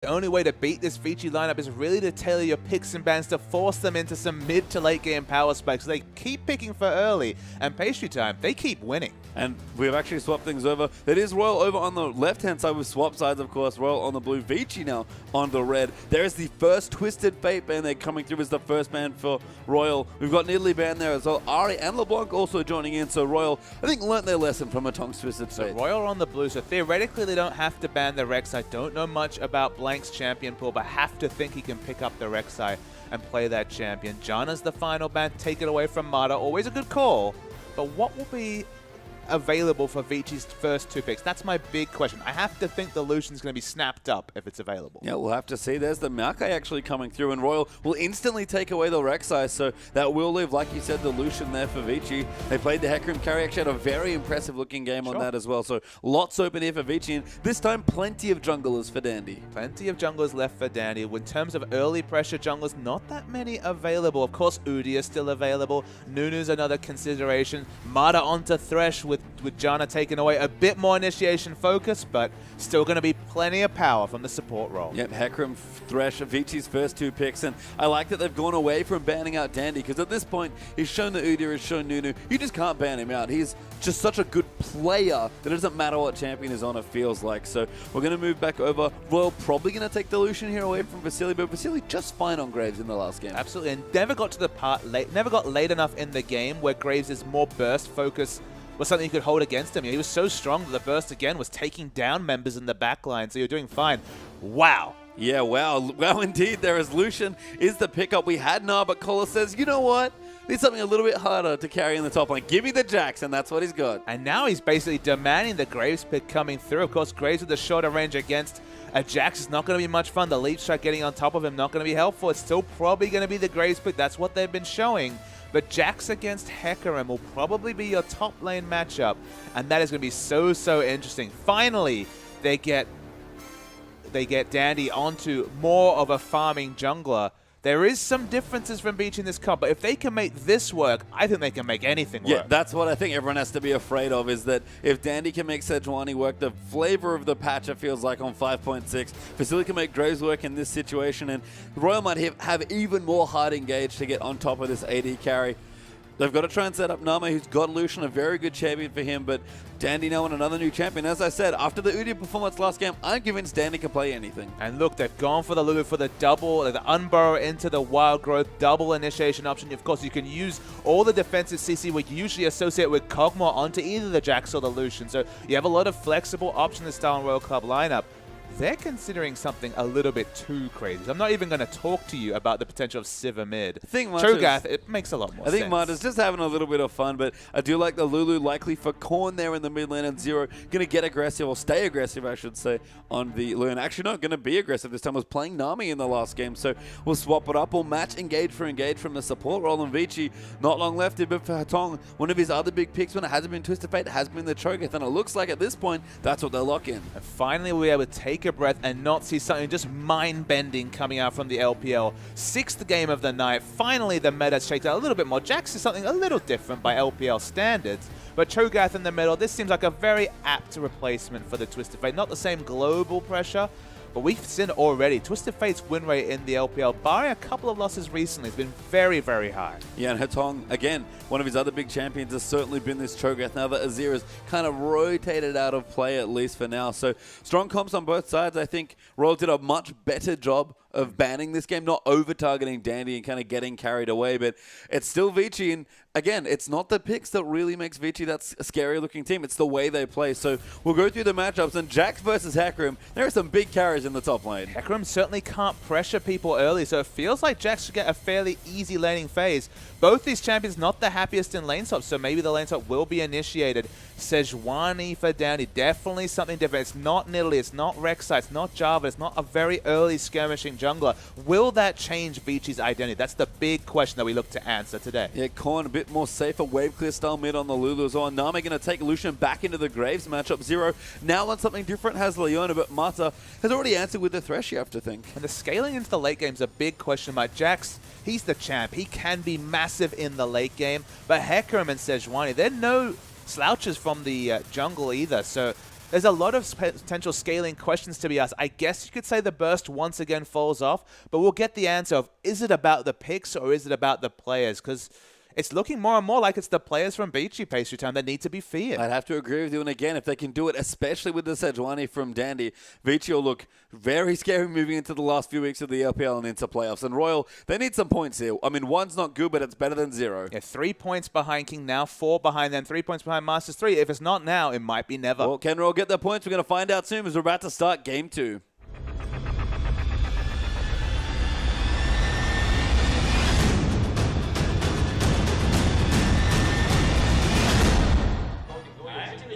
The only way to beat this Vici lineup is really to tailor your picks and bans to force them into some mid to late game power spikes. They keep picking for early, and Pastry Time, they keep winning. And we've actually swapped things over. It is Royal over on the left-hand side. We've swapped sides, of course. Royal on the blue, Vici now on the red. There is the first Twisted Fate ban there coming through as the first ban for Royal. We've got Italy ban there as well. Ari and LeBlanc also joining in. So Royal, I think, learnt their lesson from Atong's Twisted Fate. So Royal on the blue, so theoretically they don't have to ban the Rek'Sai. I don't know much about Blank's champion pool, but have to think he can pick up the Rek'Sai and play that champion. Janna's the final ban. Take it away from Mata. Always a good call. But what will be available for Vici's first two picks? That's my big question. I have to think the Lucian's going to be snapped up if it's available. Yeah, we'll have to see. There's the Maokai actually coming through, and Royal will instantly take away the Rek'Sai, so that will leave, like you said, the Lucian there for Vici. They played the Hecarim carry, actually had a very impressive looking game on that as well, so lots open here for Vici, and this time plenty of junglers for Dandy. Plenty of junglers left for Dandy. In terms of early pressure junglers, not that many available. Of course, Udi is still available. Nunu's another consideration. Mata onto Thresh with Janna taking away a bit more initiation focus, but still going to be plenty of power from the support role. Yep, Hecarim, Thresh, Vici's first two picks, and I like that they've gone away from banning out Dandy, because at this point, he's shown that Udi has shown Nunu. You just can't ban him out. He's just such a good player that it doesn't matter what champion is on, it feels like. So we're going to move back over. Royal probably going to take the Lucian here away from Vasily, but Vasily just fine on Graves in the last game. Absolutely, and never got to the part late, never got late enough in the game where Graves' more burst focus was something you could hold against him. He was so strong that the burst again was taking down members in the backline, so you're doing fine. Wow. Yeah, wow. Wow, indeed. There is Lucian is the pickup we had now, but Kola says, you know what? Need something a little bit harder to carry in the top lane. Give me the Jax, and that's what he's got. And now he's basically demanding the Graves pick coming through. Of course, Graves with the shorter range against a Jax is not going to be much fun. The leap strike getting on top of him not going to be helpful. It's still probably going to be the Graves pick. That's what they've been showing. But Jax against Hecarim will probably be your top lane matchup, and that is going to be so interesting. Finally, they get Dandy onto more of a farming jungler. There is some differences from Vici in this comp, but if they can make this work, I think they can make anything work. Yeah, that's what I think everyone has to be afraid of, is that if Dandy can make Sejuani work, the flavor of the patch, it feels like, on 5.6, Vasily can make Graves work in this situation, and Royal might have even more hard engage to get on top of this AD carry. They've got to try and set up Nama, who's got Lucian, a very good champion for him, but Dandy now on another new champion. As I said, after the Udi performance last game, I'm convinced Dandy can play anything. And look, they've gone for the Lulu for the double, the Unburrow into the Wild Growth, double initiation option. Of course, you can use all the defensive CC we usually associate with Kog'Maw onto either the Jax or the Lucian. So you have a lot of flexible options in style in Royal Club lineup. They're considering something a little bit too crazy. I'm not even going to talk to you about the potential of Sivir mid. Cho'Gath, it makes a lot more sense. I think Marta's just having a little bit of fun, but I do like the Lulu likely for Korn there in the mid lane, and Zero going to get aggressive, or stay aggressive, I should say, on the Lune. Actually not going to be aggressive this time. I was playing Nami in the last game, so we'll swap it up. We'll match engage for engage from the support role, and Vici, not long left, but for Hatong, one of his other big picks when it hasn't been Twisted Fate, has been the Cho'Gath, and it looks like at this point, that's what they'll lock in. And finally, we'll be able to take a breath and not see something just mind-bending coming out from the LPL. Sixth game of the night. Finally, the meta shakes out a little bit more. Jax is something a little different by LPL standards, but Cho'Gath in the middle, this seems like a very apt replacement for the Twisted Fate. Not the same global pressure, but we've seen already Twisted Fate's win rate in the LPL, barring a couple of losses recently, has been very high. Yeah, and Hatong, again, one of his other big champions, has certainly been this Cho'Gath now that Azira's kind of rotated out of play, at least for now. So strong comps on both sides. I think Royal did a much better job of banning this game, not over-targeting Dandy and kind of getting carried away, but it's still Vici, and again, it's not the picks that really makes Vici that scary-looking team, it's the way they play. So we'll go through the matchups, and Jax versus Hecarim, there are some big carries in the top lane. Hecarim certainly can't pressure people early, so it feels like Jax should get a fairly easy laning phase. Both these champions not the happiest in lane swaps, so maybe the lane swap will be initiated. Sejuani for Dandy, definitely something different. It's not Nidalee, it's not Rek'Sai, it's not Java, it's not a very early skirmishing jungler. Will that change Vici's identity? That's the big question that we look to answer today. Yeah, Korn a bit more safer, wave clear style mid on the Lulu as well. Nami going to take Lucian back into the Graves matchup. Zero now on something different, has Leona, but Mata has already answered with the Thresh, you have to think. And the scaling into the late game is a big question mark. Jax, he's the champ. He can be massive in the late game, but Hecarim and Sejuani, they're no slouches from the jungle either, so there's a lot of potential scaling questions to be asked. I guess you could say the burst once again falls off, but we'll get the answer of, is it about the picks or is it about the players? Because it's looking more and more like it's the players from Beachy Pastry Time that need to be feared. I'd have to agree with you. And again, if they can do it, especially with the Sejuani from Dandy, Beachy will look very scary moving into the last few weeks of the LPL and into playoffs. And Royal, they need some points here. I mean, 1's not good, but it's better than 0. Yeah, 3 points behind King now, 4 behind them, 3 points behind Masters 3. If it's not now, it might be never. Well, can Royal get their points? We're going to find out soon as we're about to start Game 2.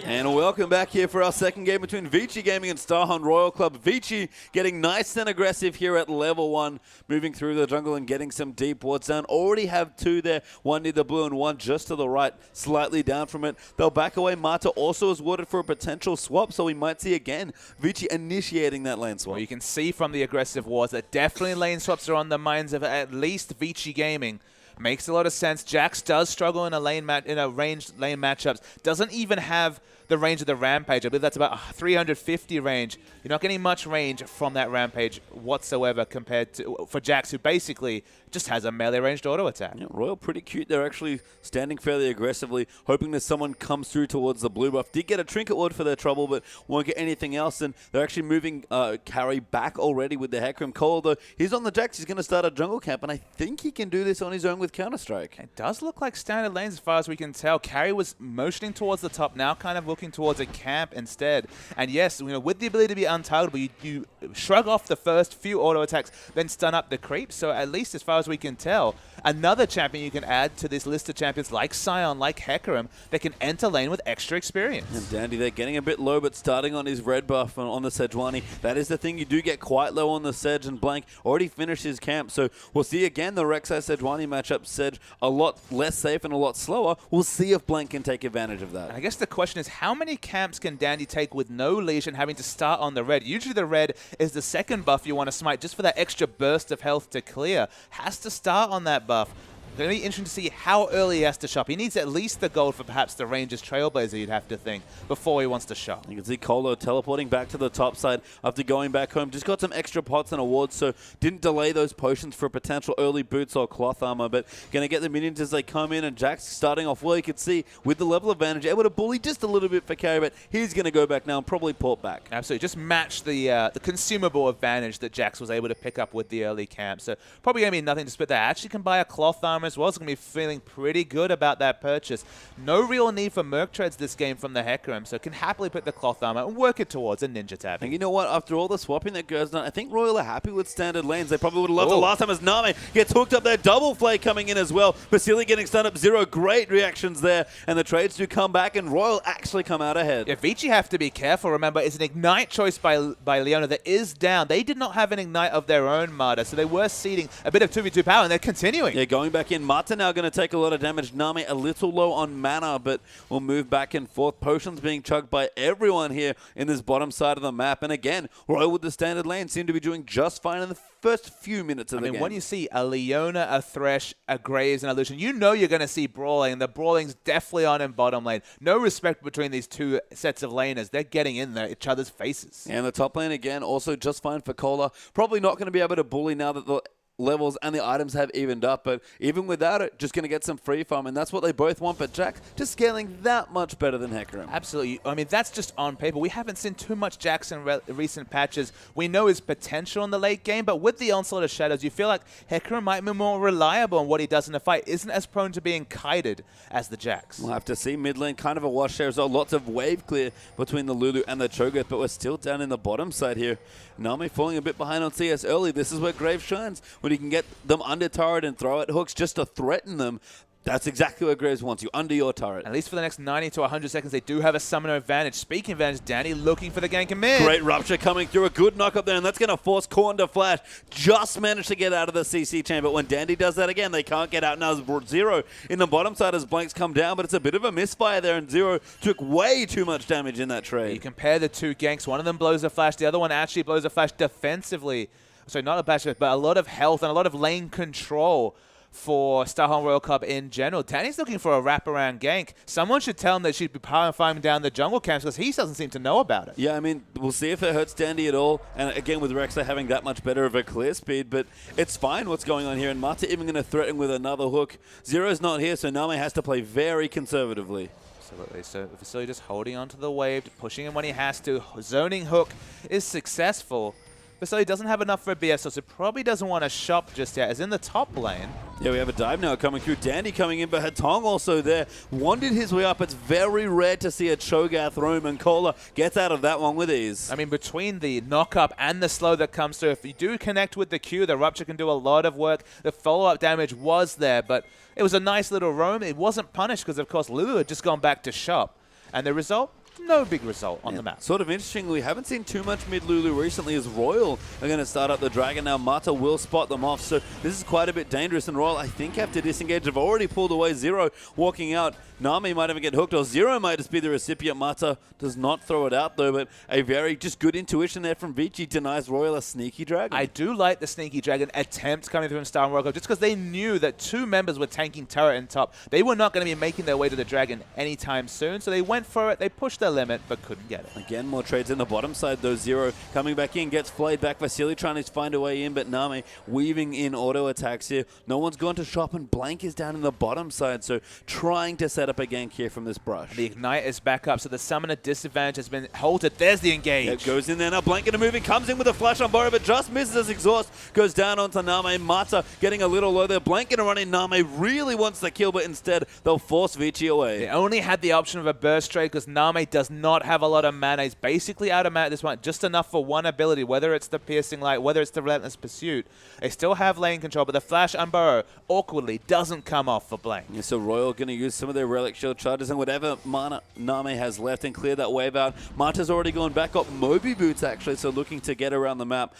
And welcome back here for our second game between Vici Gaming and Starhunt Royal Club. Vici getting nice and aggressive here at level 1, moving through the jungle and getting some deep wards down. Already have 2 there, 1 near the blue and 1 just to the right, slightly down from it. They'll back away. Mata also is warded for a potential swap, so we might see again Vici initiating that lane swap. Well, you can see from the aggressive wards that definitely lane swaps are on the minds of at least Vici Gaming. Makes a lot of sense. Jax does struggle in a ranged lane matchups. Doesn't even have the range of the Rampage. I believe that's about 350 range. You're not getting much range from that Rampage whatsoever compared to for Jax, who basically just has a melee ranged auto attack. Yeah, Royal pretty cute. They're actually standing fairly aggressively, hoping that someone comes through towards the blue buff. Did get a trinket ward for their trouble, but won't get anything else. And they're actually moving Carry back already with the Hecarim. Cole, though, he's on the Jax. He's going to start a jungle camp, and I think he can do this on his own with Counter-Strike. It does look like standard lanes as far as we can tell. Carry was motioning towards the top, now kind of looking towards a camp instead. And yes, with the ability to be untargetable, you shrug off the first few auto attacks, then stun up the creep. So at least as far as we can tell, another champion you can add to this list of champions like Sion, like Hecarim, that can enter lane with extra experience. And Dandy, they're getting a bit low, but starting on his red buff on the Sejuani. That is the thing. You do get quite low on the Sedge, and Blank already finished his camp. So we'll see again the Rek'Sai-Sejuani matchup. Sedge a lot less safe and a lot slower. We'll see if Blank can take advantage of that. I guess the question is, how many camps can Dandy take with no leash and having to start on the red? Usually the red is the second buff you want to smite just for that extra burst of health to clear. Has to start on that buff. Going to be interesting to see how early he has to shop. He needs at least the gold for perhaps the Rangers Trailblazer, you'd have to think, before he wants to shop. You can see Colo teleporting back to the top side after going back home. Just got some extra pots and awards, so didn't delay those potions for potential early boots or cloth armor, but going to get the minions as they come in, and Jax starting off well. You can see with the level advantage, able to bully just a little bit for carry, but he's going to go back now and probably port back. Absolutely. Just match the consumable advantage that Jax was able to pick up with the early camp. So probably going to be nothing to split that. Actually can buy a cloth armor as well. It's going to be feeling pretty good about that purchase. No real need for Merc Treads this game from the Hecarim, so can happily put the cloth armor and work it towards a Ninja Tab. And you know what? After all the swapping that goes on, I think Royal are happy with standard lanes. They probably would have loved it last time as Name gets hooked up there. Double Flay coming in as well. Basili getting stunned up. Zero. Great reactions there. And the trades do come back, and Royal actually come out ahead. Yeah, Vici have to be careful. Remember, it's an Ignite choice by Leona that is down. They did not have an Ignite of their own, Marta, so they were ceding a bit of 2v2 power, and they're continuing. Yeah, going back in. Mata now going to take a lot of damage. Nami a little low on mana, but will move back and forth. Potions being chugged by everyone here in this bottom side of the map. And again, Royal with the standard lane seem to be doing just fine in the first few minutes of the game. When you see a Leona, a Thresh, a Graves, and a Lucian, you know you're going to see brawling, and the brawling's definitely on in bottom lane. No respect between these two sets of laners. They're getting in each other's faces. And the top lane, again, also just fine for Cola. Probably not going to be able to bully now that the levels and the items have evened up, but even without it, just going to get some free farm, and that's what they both want. But Jax just scaling that much better than Hecarim. Absolutely. I mean, that's just on paper. We haven't seen too much Jax in recent patches. We know his potential in the late game, but with the onslaught of shadows, you feel like Hecarim might be more reliable on what he does in the fight. Isn't as prone to being kited as the Jax. We'll have to see. Mid lane, kind of a wash there as well. Lots of wave clear between the Lulu and the Cho'Gath, but we're still down in the bottom side here. Nami falling a bit behind on CS early. This is where Graves shines, when he can get them under turret and throw out hooks just to threaten them. That's exactly what Graves wants, you under your turret. At least for the next 90 to 100 seconds, they do have a summoner advantage. Speaking of advantage, Danny looking for the gank in mid. Great Rupture coming through, a good knock up there, and that's going to force Korn to flash. Just managed to get out of the CC chamber. When Dandy does that again, they can't get out. Now Zero in the bottom side as Blanks come down, but it's a bit of a misfire there, and Zero took way too much damage in that trade. You compare the two ganks. One of them blows a flash. The other one actually blows a flash defensively. So not a bash, but a lot of health and a lot of lane control for Starhorn Royal Club in general. Danny's looking for a wraparound gank. Someone should tell him that she'd be farming down the jungle camps because he doesn't seem to know about it. Yeah, I mean, we'll see if it hurts Dandy at all. And again, with Rexa having that much better of a clear speed, but it's fine what's going on here. And Mata even going to threaten with another hook. Zero's not here, so Name has to play very conservatively. Absolutely. So Vasily just holding onto the wave, pushing him when he has to. Zoning hook is successful. Vasily doesn't have enough for a BS, so probably doesn't want to shop just yet, as in the top lane. Yeah, we have a dive now coming through. Dandy coming in, but Hatong also there. Wandered his way up. It's very rare to see a Cho'Gath roam, and Kola gets out of that one with ease. I mean, between the knock-up and the slow that comes through, if you do connect with the Q, the Rupture can do a lot of work. The follow-up damage was there, but it was a nice little roam. It wasn't punished because, of course, Lulu had just gone back to shop. And the result? No big result on the map. Sort of interesting, we haven't seen too much mid Lulu recently as Royal are going to start up the Dragon now. Mata will spot them off, so this is quite a bit dangerous. And Royal, I think, have to disengage. Have already pulled away. Zero walking out. Nami might even get hooked, or Zero might just be the recipient. Mata does not throw it out, though, but a very just good intuition there from Vici denies Royal a sneaky Dragon. I do like the sneaky Dragon attempt coming through from Star Royal Club, just because they knew that two members were tanking turret and top. They were not going to be making their way to the Dragon anytime soon, so they went for it. They pushed their limit, but couldn't get it. Again, more trades in the bottom side, though. Zero coming back in, gets flayed back. Vasily trying to find a way in, but Nami weaving in auto attacks here. No one's gone to shop, and Blank is down in the bottom side, so trying to set up a gank here from this brush. The Ignite is back up, so the summoner disadvantage has been halted. There's the engage. It goes in there now. Blank into moving, comes in with a flash on Burrow, but just misses his exhaust. Goes down onto Name. Mata getting a little low there. Blank gonna run in. Name really wants the kill, but instead they'll force Vici away. They only had the option of a burst trade because Name does not have a lot of mana. He's basically out of mana at this point. Just enough for one ability, whether it's the Piercing Light, whether it's the Relentless Pursuit. They still have lane control, but the flash on Burrow awkwardly doesn't come off for Blank. Yeah, so Royal going to use some of their Relic Shield charges and whatever mana Name has left and clear that wave out. Mata's already gone back, got Moby Boots actually, so looking to get around the map.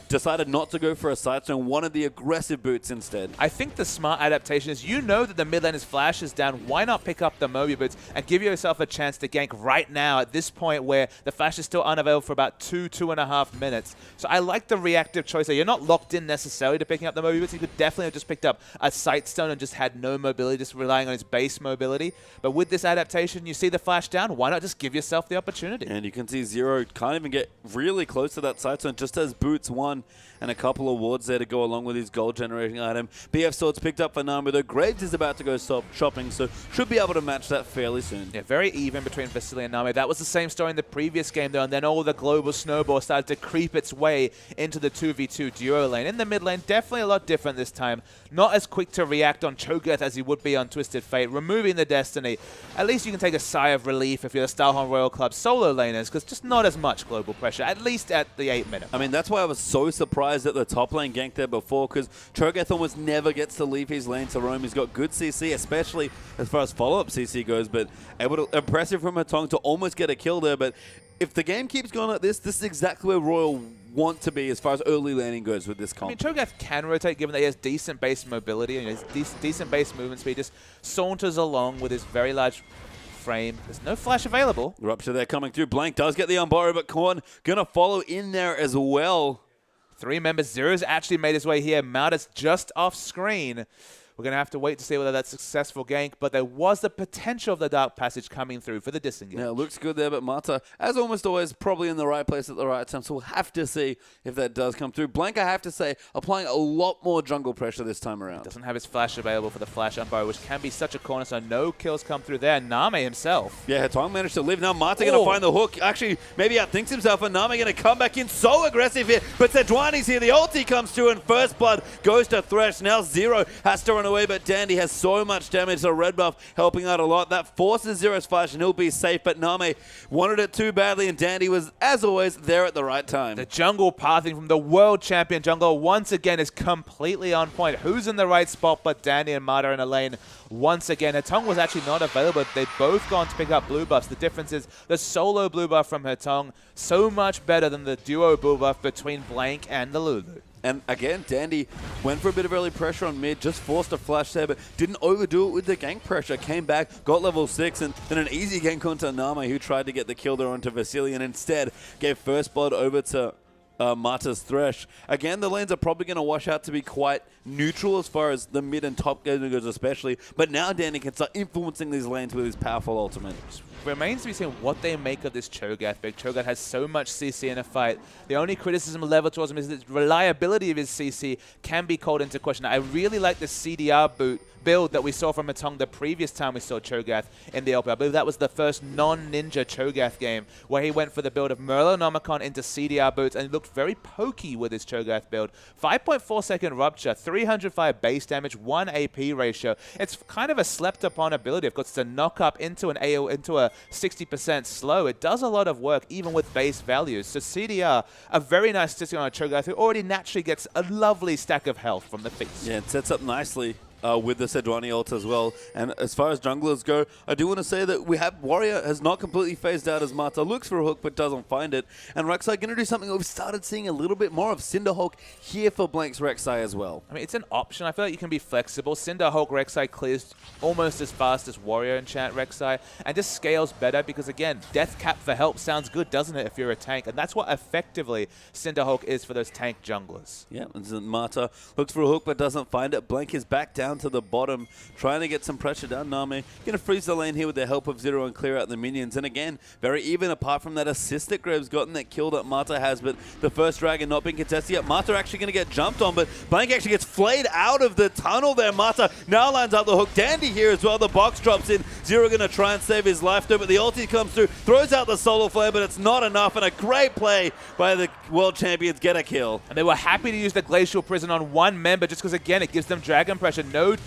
Decided not to go for a side stone, wanted the aggressive boots instead. I think the smart adaptation is, you know that the mid laner's flash is down. Why not pick up the Moby boots and give yourself a chance to gank right now at this point where the flash is still unavailable for about 2.5 minutes. So I like the reactive choice there. You're not locked in necessarily to picking up the Moby boots. You could definitely have just picked up a sight stone and just had no mobility, just relying on his base mobility. But with this adaptation, you see the flash down. Why not just give yourself the opportunity? And you can see Zero can't even get really close to that sight stone, just as boots one and a couple of wards there to go along with his gold generating item. BF Swords picked up for Nami, though Graves is about to go shopping, so should be able to match that fairly soon. Yeah, very even between Vasily and Nami. That was the same story in the previous game, though, and then all the global snowball started to creep its way into the 2v2 duo lane. In the mid lane, definitely a lot different this time. Not as quick to react on Cho'Gath as he would be on Twisted Fate, removing the Destiny. At least you can take a sigh of relief if you're the Starhorn Royal Club solo laners, because just not as much global pressure, at least at the 8 minute. I mean, that's why I was so surprised at the top lane gank there before, because Cho'Gath almost never gets to leave his lane to roam. He's got good CC, especially as far as follow-up CC goes, but impressive from Hatong to almost get a kill there. But if the game keeps going like this is exactly where Royal want to be as far as early laning goes with this comp. I mean, Cho'Gath can rotate given that he has decent base mobility and his decent base movement speed. Just saunters along with his very large frame. There's no flash available. Rupture there coming through. Blank does get the unborrow, but Korn gonna follow in there as well. 3 members. Zero's actually made his way here. Mata's just off screen. We're going to have to wait to see whether that's a successful gank, but there was the potential of the Dark Passage coming through for the disengage. Yeah, it looks good there, but Mata, as almost always, probably in the right place at the right time, so we'll have to see if that does come through. Blank, I have to say, applying a lot more jungle pressure this time around. Doesn't have his flash available for the flash unbar, which can be such a cornerstone. No kills come through there. Name himself. Yeah, Hatong managed to live. Now Mata going to find the hook. Actually, maybe outthinks himself, and Name going to come back in so aggressive here, but Sejuani's here. The ulti comes through, and First Blood goes to Thresh. Now Zero has to run away, but Dandy has so much damage, so red buff helping out a lot. That forces Zero's flash and he'll be safe, but Name wanted it too badly and Dandy was, as always, there at the right time. The jungle pathing from the world champion jungler once again is completely on point. Who's in the right spot but Dandy and Mata in a lane once again? Hatong was actually not available. They'd both gone to pick up blue buffs. The difference is the solo blue buff from Hatong, so much better than the duo blue buff between Blank and the Lulu. And again, Dandy went for a bit of early pressure on mid, just forced a flash there, but didn't overdo it with the gank pressure. Came back, got level 6, and then an easy gank onto Name, who tried to get the kill there onto Vasily, and instead gave First Blood over to Mata's Thresh. Again, the lanes are probably going to wash out to be quite neutral as far as the mid and top game goes especially. But now Danny can start influencing these lanes with his powerful ultimate. Remains to be seen what they make of this Cho'Gath pick. Cho'Gath has so much CC in a fight. The only criticism leveled towards him is that the reliability of his CC can be called into question. I really like the CDR build that we saw from Matong the previous time we saw Cho'Gath in the LPL. I believe that was the first non-ninja Cho'Gath game where he went for the build of Merlonomicon into CDR boots and he looked very pokey with his Cho'Gath build. 5.4 second rupture, 305 base damage, 1 AP ratio. It's kind of a slept upon ability. Of course, it's a knock up into an AO, into a 60% slow. It does a lot of work even with base values. So CDR, a very nice statistic on a Cho'Gath who already naturally gets a lovely stack of health from the feast. Yeah, it sets up nicely with the Sejuani ult as well. And as far as junglers go, I do want to say that we have Warrior has not completely phased out as Mata looks for a hook but doesn't find it. And Rek'Sai going to do something that we've started seeing a little bit more of. Cinderhulk here for Blank's Rek'Sai as well. I mean, it's an option. I feel like you can be flexible. Cinderhulk Rek'Sai clears almost as fast as Warrior Enchant Rek'Sai and just scales better because, again, Death Cap for help sounds good, doesn't it, if you're a tank? And that's what effectively Cinderhulk is for those tank junglers. Yeah, and Mata looks for a hook but doesn't find it. Blank is back down to the bottom, trying to get some pressure down. Name going to freeze the lane here with the help of Zero and clear out the minions. And again, very even apart from that assist that Graves gotten, that kill that Mata has, but the first dragon not being contested yet. Mata actually going to get jumped on, but Blank actually gets flayed out of the tunnel there. Mata now lines up the hook. Dandy here as well. The box drops in. Zero going to try and save his life though, but the ulti comes through, throws out the solar flare, but it's not enough. And a great play by the world champions, get a kill. And they were happy to use the Glacial Prison on one member just because, again, it gives them dragon pressure. No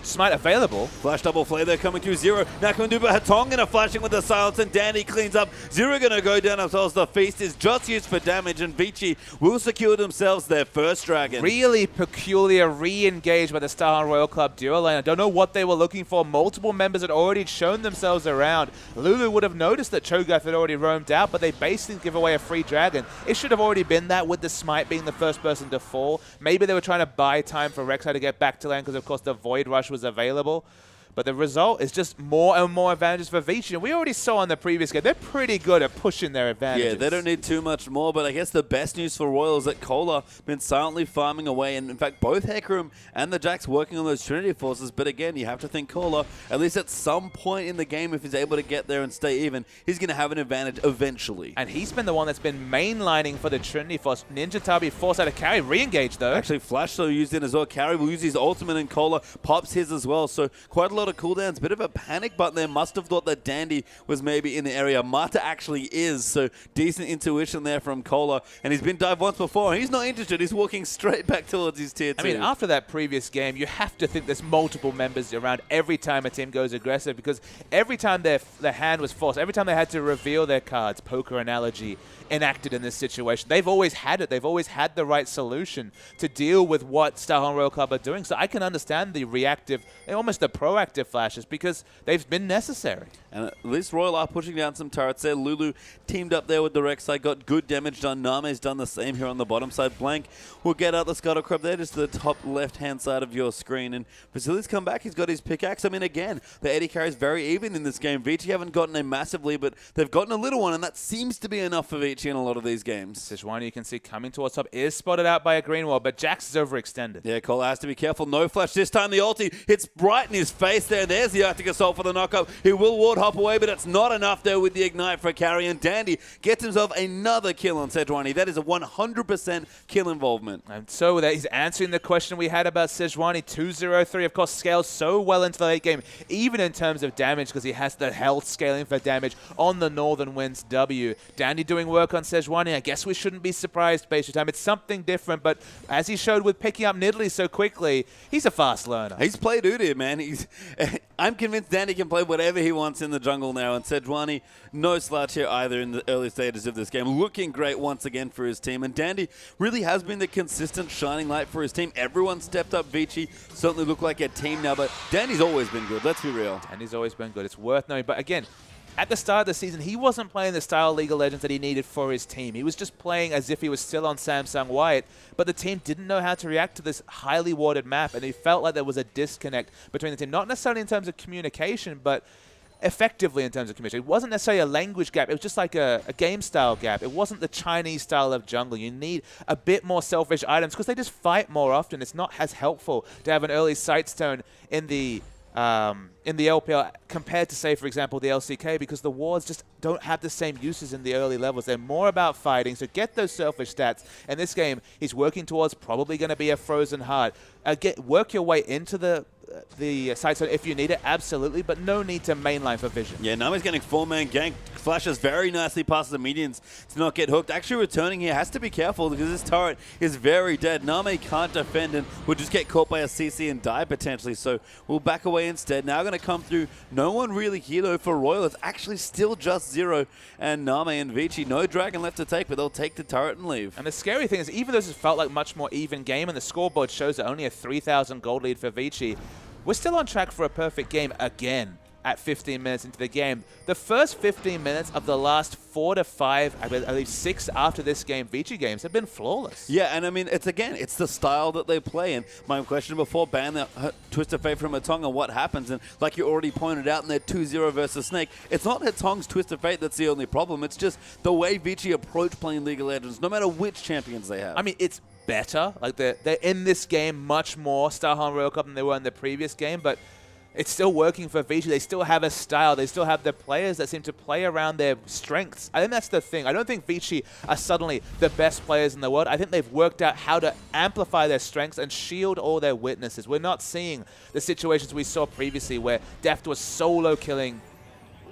smite available. Flash double flare there coming through Zero. Now coming through Hatong and a flashing with the silence, and Danny cleans up. Zero going to go down themselves. The feast is just used for damage, and Vici will secure themselves their first dragon. Really peculiar re-engage by the Star Royal Club duo lane. I don't know what they were looking for. Multiple members had already shown themselves around. Lulu would have noticed that Cho'Gath had already roamed out, but they basically give away a free dragon. It should have already been that with the smite being the first person to fall. Maybe they were trying to buy time for Rek'Sai to get back to lane because, of course, the Void Rush was available. But the result is just more and more advantages for Vici. And we already saw in the previous game, they're pretty good at pushing their advantages. Yeah, they don't need too much more, but I guess the best news for Royal is that Kola been silently farming away, and in fact, both Hecarim and the Jax working on those Trinity forces, but again, you have to think Kola, at least at some point in the game, if he's able to get there and stay even, he's going to have an advantage eventually. And he's been the one that's been mainlining for the Trinity force. Ninja Tabi forced out of carry, re-engage though. Actually, Flash though used in as well. Carry will use his ultimate, and Kola pops his as well, so quite a lot of cooldowns. Bit of a panic button there. Must have thought that Dandy was maybe in the area. Mata actually is, so decent intuition there from Kola. And he's been dived once before. He's not interested. He's walking straight back towards his tier 2. I mean, after that previous game, you have to think there's multiple members around every time a team goes aggressive, because every time their hand was forced, every time they had to reveal their cards, poker analogy, enacted in this situation. They've always had it. They've always had the right solution to deal with what Starhorn Royal Club are doing. So I can understand the reactive, almost the proactive flashes, because they've been necessary. And at least Royal are pushing down some turrets there. Lulu teamed up there with the Rek'Sai, got good damage done. Name's done the same here on the bottom side. Blank will get out the Scuttle Crab there, just to the top left-hand side of your screen. And Vasili's come back. He's got his pickaxe. I mean, again, the AD carry is very even in this game. Vici haven't gotten a massive lead, but they've gotten a little one, and that seems to be enough for Vici in a lot of these games. Sejuani, you can see coming towards top, is spotted out by a green wall, but Jax is overextended. Yeah, Cole has to be careful. No flash this time. The ulti hits right in his face there. There's the Arctic Assault for the knockup. He will ward hop away, but it's not enough there with the Ignite for carry. And Dandy gets himself another kill on Sejuani. That is a 100% kill involvement. And so that he's answering the question we had about Sejuani. 203, of course, scales so well into the late game, even in terms of damage, because he has the health scaling for damage on the Northern Winds W. Dandy doing work on Sejuani. I guess we shouldn't be surprised based on time. It's something different, but as he showed with picking up Nidalee so quickly, he's a fast learner. He's played Udyr, man. I'm convinced Dandy can play whatever he wants in the jungle now, and Sejuani, no slouch here either in the early stages of this game. Looking great once again for his team, and Dandy really has been the consistent shining light for his team. Everyone stepped up. Vici certainly look like a team now, but Dandy's always been good. Let's be real. Dandy's always been good. It's worth knowing, but again, at the start of the season, he wasn't playing the style of League of Legends that he needed for his team. He was just playing as if he was still on Samsung White, but the team didn't know how to react to this highly warded map, and he felt like there was a disconnect between the team. Not necessarily in terms of communication, but effectively in terms of commission. It wasn't necessarily a language gap. It was just like a game style gap. It wasn't the Chinese style of jungle. You need a bit more selfish items because they just fight more often. It's not as helpful to have an early Sightstone in the LPL compared to, say, for example, the LCK, because the wards just don't have the same uses in the early levels. They're more about fighting, so get those selfish stats. In this game, he's working towards probably going to be a frozen heart. Work your way into the Sightstone if you need it, absolutely, but no need to mainline for vision. Yeah, Name's getting 4-man gank. Flashes very nicely past the minions to not get hooked. Actually returning here has to be careful because this turret is very dead. Name can't defend and will just get caught by a CC and die potentially, so we'll back away instead. Now going to come through. No one really here though for Royal. It's actually still just Zero and Name and Vici. No dragon left to take, but they'll take the turret and leave. And the scary thing is, even though this felt like much more even game and the scoreboard shows that only a 3,000 gold lead for Vici, we're still on track for a perfect game again at 15 minutes into the game. The first 15 minutes of the last 4 to 5, I believe 6 after this game, Vici games have been flawless. Yeah, and I mean, it's the style that they play. And my question before, ban the Twisted Fate from Hatonga, what happens? And like you already pointed out in their 2-0 versus Snake, it's not Hatonga's Twisted Fate that's the only problem. It's just the way Vici approach playing League of Legends, no matter which champions they have. I mean, it's better. Like they're in this game much more Starhan Royal Cup than they were in the previous game, but it's still working for Vici. They still have a style. They still have the players that seem to play around their strengths. I think that's the thing. I don't think Vici are suddenly the best players in the world. I think they've worked out how to amplify their strengths and shield all their weaknesses. We're not seeing the situations we saw previously where Deft was solo killing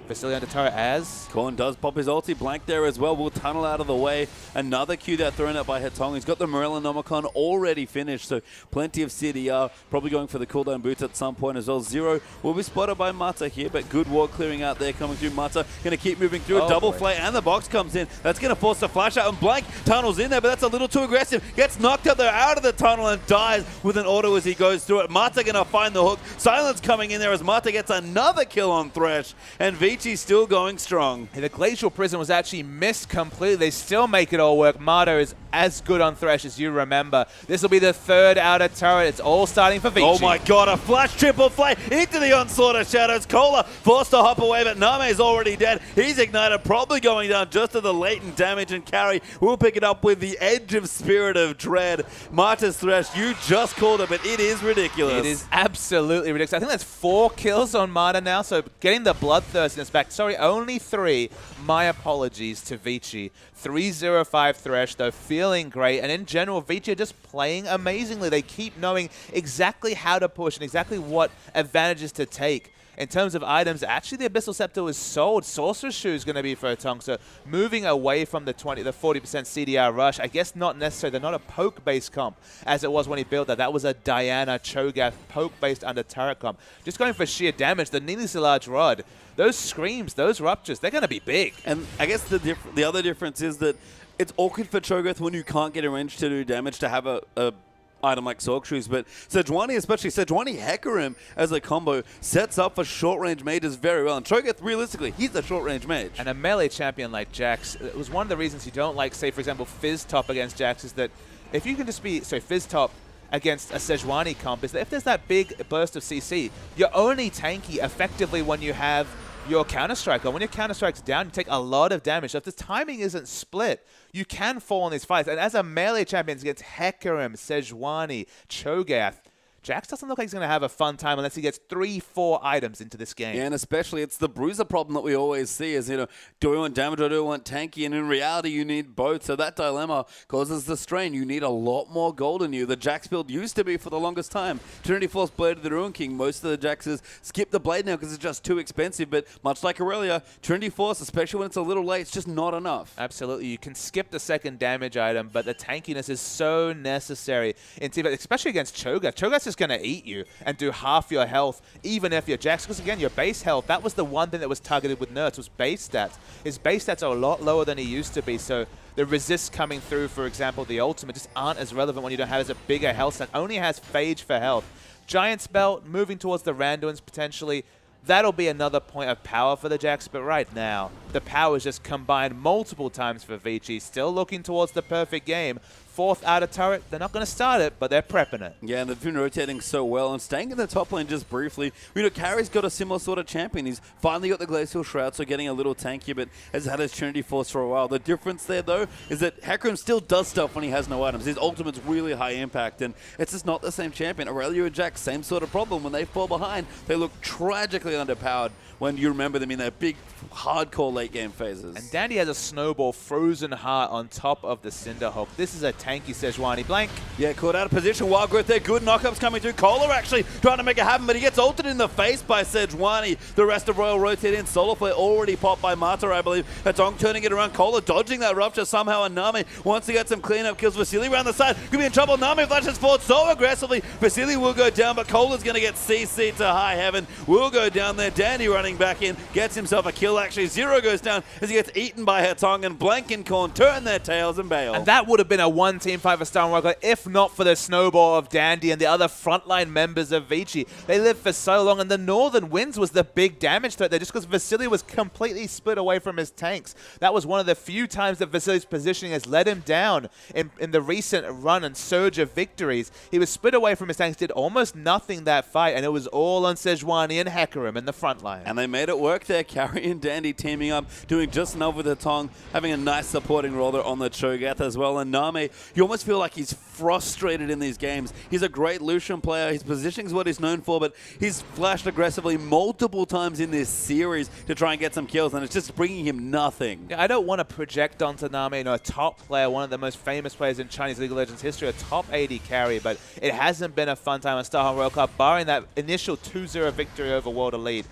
Vasily under turret as Korn does pop his ulti, blank there as well. Will tunnel out of the way. Another Q that thrown out by Hatonga. He's got the Morellonomicon already finished, so plenty of CDR. Probably going for the cooldown boots at some point as well. Zero will be spotted by Mata here, but good ward clearing out there coming through. Mata going to keep moving through. A double flay, and the box comes in. That's going to force the flash out, and Blank tunnels in there, but that's a little too aggressive. Gets knocked up there out of the tunnel and dies with an auto as he goes through it. Mata going to find the hook. Silence coming in there as Mata gets another kill on Thresh, and Vici still going strong. The Glacial Prison was actually missed completely. They still make it all work. Mata is as good on Thresh as you remember. This will be the third outer turret. It's all starting for Vici. Oh my god, a flash triple flay into the onslaught of Shadows. Cola forced to hop away, but Name is already dead. He's ignited, probably going down just to the latent damage, and Carry will pick it up with the edge of Spirit of Dread. Mata's Thresh, you just called it, but it is ridiculous. It is absolutely ridiculous. I think that's 4 kills on Mata now, so getting the bloodthirstiness back. Sorry, only 3. My apologies to Vici. 3-0-5 Thresh, though, feeling great. And in general, Vici are just playing amazingly. They keep knowing exactly how to push and exactly what advantages to take. In terms of items, actually the Abyssal Scepter was sold. Sorcerer's Shoe is going to be for Hatonga, so moving away from the 40% CDR rush. I guess not necessarily. They're not a poke-based comp as it was when he built that. That was a Diana Cho'Gath poke-based under turret comp. Just going for sheer damage. The needlessly large rod, those screams, those ruptures, they're going to be big. And I guess the other difference is that it's awkward for Cho'Gath when you can't get a range to do damage to have a item like Sorc Shoes, but Sejuani, especially Sejuani Hecarim as a combo, sets up for short-range mages very well. And Cho'Gath, realistically, he's a short-range mage. And a melee champion like Jax, it was one of the reasons you don't like, say, for example, Fizz Top against Jax, is that if you can just be, so Fizz Top against a Sejuani comp, is that if there's that big burst of CC, you're only tanky effectively when you have your Counter-Strike on. When your Counter-Strike's down, you take a lot of damage. So if the timing isn't split, you can fall in these fights. And as a melee champion against Hecarim, Sejuani, Cho'Gath, Jax doesn't look like he's going to have a fun time unless he gets 3-4 items into this game. Yeah, and especially it's the bruiser problem that we always see is, do we want damage or do we want tanky? And in reality, you need both. So that dilemma causes the strain. You need a lot more gold in you. The Jax build used to be for the longest time Trinity Force Blade of the Ruin King. Most of the Jaxes skip the blade now because it's just too expensive. But much like Aurelia, Trinity Force, especially when it's a little late, it's just not enough. Absolutely. You can skip the second damage item, but the tankiness is so necessary, especially against Cho'Gath. Cho'Gath's just going to eat you and do half your health, even if you're Jax. Because again, your base health, that was the one thing that was targeted with nerfs, was base stats. His base stats are a lot lower than he used to be, so the resists coming through, for example, the ultimate, just aren't as relevant when you don't have as a bigger health stat. Only has Phage for health. Giant's Belt, moving towards the Randuins potentially. That'll be another point of power for the Jax, but right now, the power is just combined multiple times for Vici. Still looking towards the perfect game. fourth outer turret. They're not going to start it, but they're prepping it. Yeah, and they've been rotating so well. And staying in the top lane just briefly, Carrie's got a similar sort of champion. He's finally got the Glacial Shroud, so getting a little tankier, but has had his Trinity Force for a while. The difference there, though, is that Hecarim still does stuff when he has no items. His ultimate's really high impact, and it's just not the same champion. Aurelia and Jack, same sort of problem. When they fall behind, they look tragically underpowered when you remember them in their big, hardcore late-game phases. And Dandy has a Snowball Frozen Heart on top of the Cinderhawk. This is a tanky Sejuani blank. Yeah, caught out of position. Wild Growth there. Good knockups coming through. Kohler actually trying to make it happen, but he gets ulted in the face by Sejuani. The rest of Royal rotate in. Solar Flare already popped by Mata, I believe. Atong turning it around. Kohler dodging that rupture somehow, and Nami wants to get some cleanup kills. Vasily around the side. Could be in trouble. Nami flashes forward so aggressively. Vasily will go down, but Kohler's going to get CC to high heaven. Will go down there. Dandy running back in. Gets himself a kill. Actually, Zero goes down as he gets eaten by Hetong, and Blank and Korn turn their tails and bail. And that would have been a one-team fight for Star Wars if not for the Snowball of Dandy and the other frontline members of Vici. They lived for so long, and the Northern Winds was the big damage threat there just because Vasily was completely split away from his tanks. That was one of the few times that Vasily's positioning has let him down in the recent run and surge of victories. He was split away from his tanks, did almost nothing that fight, and it was all on Sejuani and Hecarim in the front line. And they made it work there. Carrie and Dandy teaming up, doing just enough with the Tong, having a nice supporting role there on the Cho'Gath as well. And Nami, you almost feel like he's frustrated in these games. He's a great Lucian player. His positioning is what he's known for, but he's flashed aggressively multiple times in this series to try and get some kills, and it's just bringing him nothing. Yeah, I don't want to project onto Nami, a top player, one of the most famous players in Chinese League of Legends history, a top 80 carry, but it hasn't been a fun time on Star World Cup, barring that initial 2-0 victory over World Elite.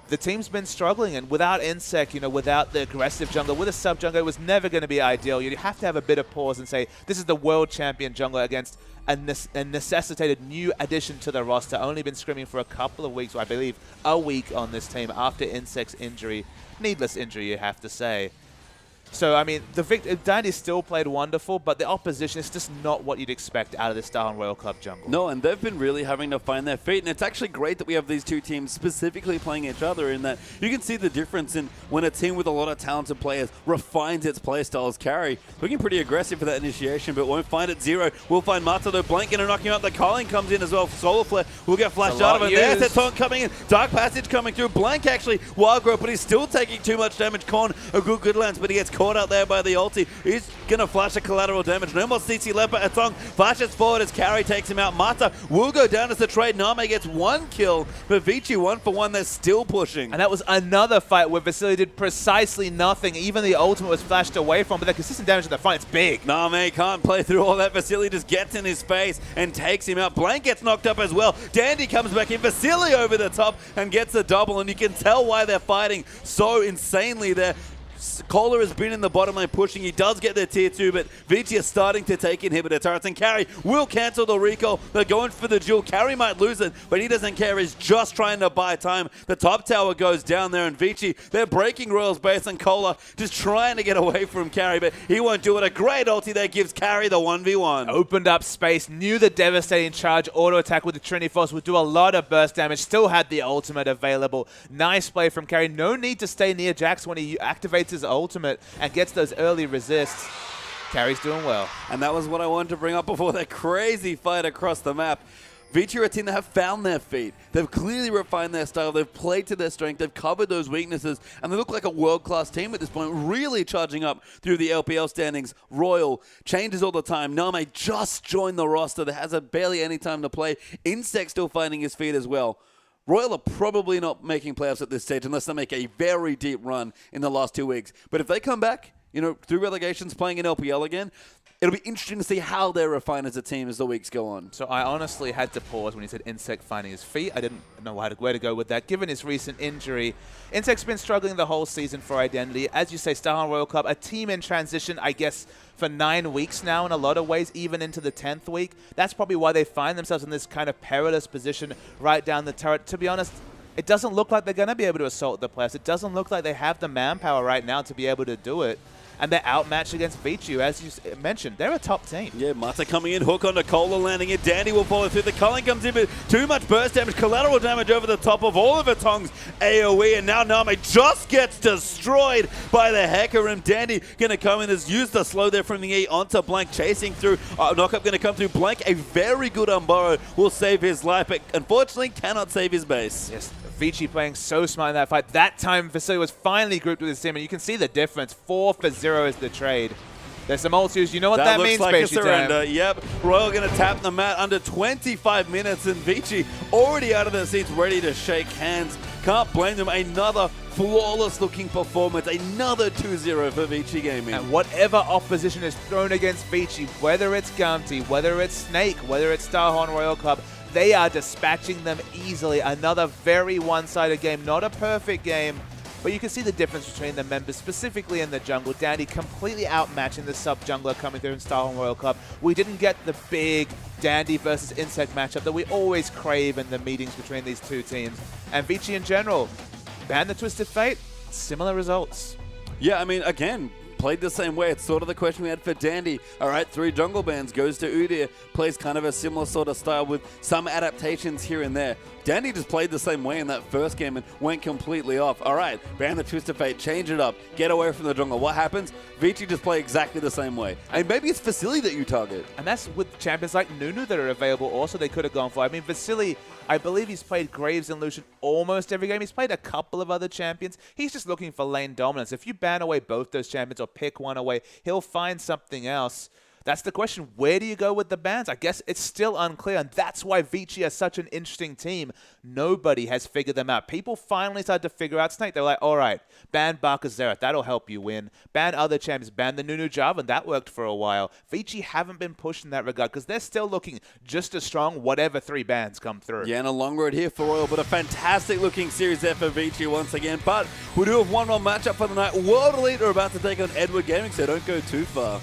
The team's been struggling, and without Insect, without the aggressive jungler, with a sub-jungler, it was never going to be ideal. You have to have a bit of pause and say, this is the world champion jungler against a necessitated new addition to the roster. Only been scrimming for a couple of weeks, or I believe a week on this team after Insect's injury. Needless injury, you have to say. So, I mean, Dandy still played wonderful, but the opposition is just not what you'd expect out of this Star Royal Cup jungle. No, and they've been really having to find their feet, and it's actually great that we have these two teams specifically playing each other in that you can see the difference in when a team with a lot of talented players refines its playstyles. Carry looking pretty aggressive for that initiation, but won't find it. Zero will find Mata, though. Blank going to knock him out. The Culling comes in as well. Solar Flare will get flashed out of it. There's the taunt coming in. Dark Passage coming through. Blank actually Wild Growth, but he's still taking too much damage. Korn, a good lance, but he gets caught out there by the ulti. He's going to flash a collateral damage. No more CC left, but Atong flashes forward as Carry takes him out. Mata will go down as the trade. Name gets one kill, but Vici 1 for 1. They're still pushing. And that was another fight where Vasily did precisely nothing. Even the ultimate was flashed away from, but the consistent damage in the front, it's big. Name can't play through all that. Vasily just gets in his face and takes him out. Blank gets knocked up as well. Dandy comes back in. Vasily over the top and gets the double, and you can tell why they're fighting so insanely there. Kohler has been in the bottom lane pushing. He does get their tier 2, but Vici is starting to take inhibitor turrets, and Carry will cancel the recall. They're going for the duel. Carry might lose it, but he doesn't care. He's just trying to buy time. The top tower goes down there, and Vici, they're breaking Royal's base, and Kohler just trying to get away from Carry, but he won't do it. A great ulti there gives Carry the 1v1. Opened up space, knew the devastating charge auto attack with the Trinity Force would do a lot of burst damage, still had the ultimate available. Nice play from Carry. No need to stay near Jax when he activates his ultimate and gets those early resists. Carry's doing well. And that was what I wanted to bring up before that crazy fight across the map. Vici are a team that have found their feet. They've clearly refined their style. They've played to their strength. They've covered those weaknesses. And they look like a world-class team at this point, really charging up through the LPL standings. Royal changes all the time. Name just joined the roster. There has barely any time to play. Insect still finding his feet as well. Royal are probably not making playoffs at this stage unless they make a very deep run in the last 2 weeks. But if they come back, through relegations, playing in LPL again, it'll be interesting to see how they refine as a team as the weeks go on. So I honestly had to pause when he said Insect finding his feet. I didn't know where to go with that. Given his recent injury, Insect's been struggling the whole season for identity. As you say, Star Royal Cup, a team in transition, I guess, for 9 weeks now in a lot of ways, even into the 10th week. That's probably why they find themselves in this kind of perilous position right down the turret. To be honest, it doesn't look like they're going to be able to assault the playoffs. It doesn't look like they have the manpower right now to be able to do it. and they're outmatched against Vici, who, as you mentioned, they're a top team. Yeah, Mata coming in, hook onto Cola, landing it. Dandy will follow through. The culling comes in, but too much burst damage, collateral damage over the top of all of Tongue's AoE, and now Name just gets destroyed by the Hecarim. Dandy going to come in, has used the slow there from the E onto Blank, chasing through. Knockup going to come through. Blank, a very good Umbaro, will save his life, but unfortunately cannot save his base. Yes, Vici playing so smart in that fight. That time, Vasily was finally grouped with his team, and you can see the difference. 4-0 is the trade. There's some ults. You know what that looks means, like a Spacey surrender. Time. Yep, Royal going to tap the mat under 25 minutes, and Vici already out of their seats, ready to shake hands. Can't blame them. Another flawless-looking performance. Another 2-0 for Vici Gaming. And whatever opposition is thrown against Vici, whether it's Gumty, whether it's Snake, whether it's Starhorn Royal Club, they are dispatching them easily. Another very one-sided game. Not a perfect game, but you can see the difference between the members, specifically in the jungle. Dandy completely outmatching the sub-jungler coming through in Starhorn Royal Club. We didn't get the big Dandy versus Insect matchup that we always crave in the meetings between these two teams. And Vici in general, ban the Twisted Fate, similar results. Yeah, I mean, again, played the same way. It's sort of the question we had for Dandy. All right, 3 jungle bans, goes to Udyr, plays kind of a similar sort of style with some adaptations here and there. Dandy just played the same way in that first game and went completely off. All right, ban the Twisted Fate, change it up, get away from the jungle. What happens? Vici just play exactly the same way. And maybe it's Vasily that you target. And that's with champions like Nunu that are available also they could have gone for. I mean, Vasily, I believe he's played Graves and Lucian almost every game. He's played a couple of other champions. He's just looking for lane dominance. If you ban away both those champions or pick one away, he'll find something else. That's the question. Where do you go with the bans? I guess it's still unclear, and that's why Vici is such an interesting team. Nobody has figured them out. People finally started to figure out Snake. They were like, all right, ban Barca Xerath. That'll help you win. Ban other champions. Ban the Nunu Jarvan. That worked for a while. Vici haven't been pushed in that regard because they're still looking just as strong whatever 3 bans come through. Yeah, and a long road here for Royal, but a fantastic-looking series there for Vici once again. But we do have one more matchup for the night. World Elite are about to take on Edward Gaming, so don't go too far.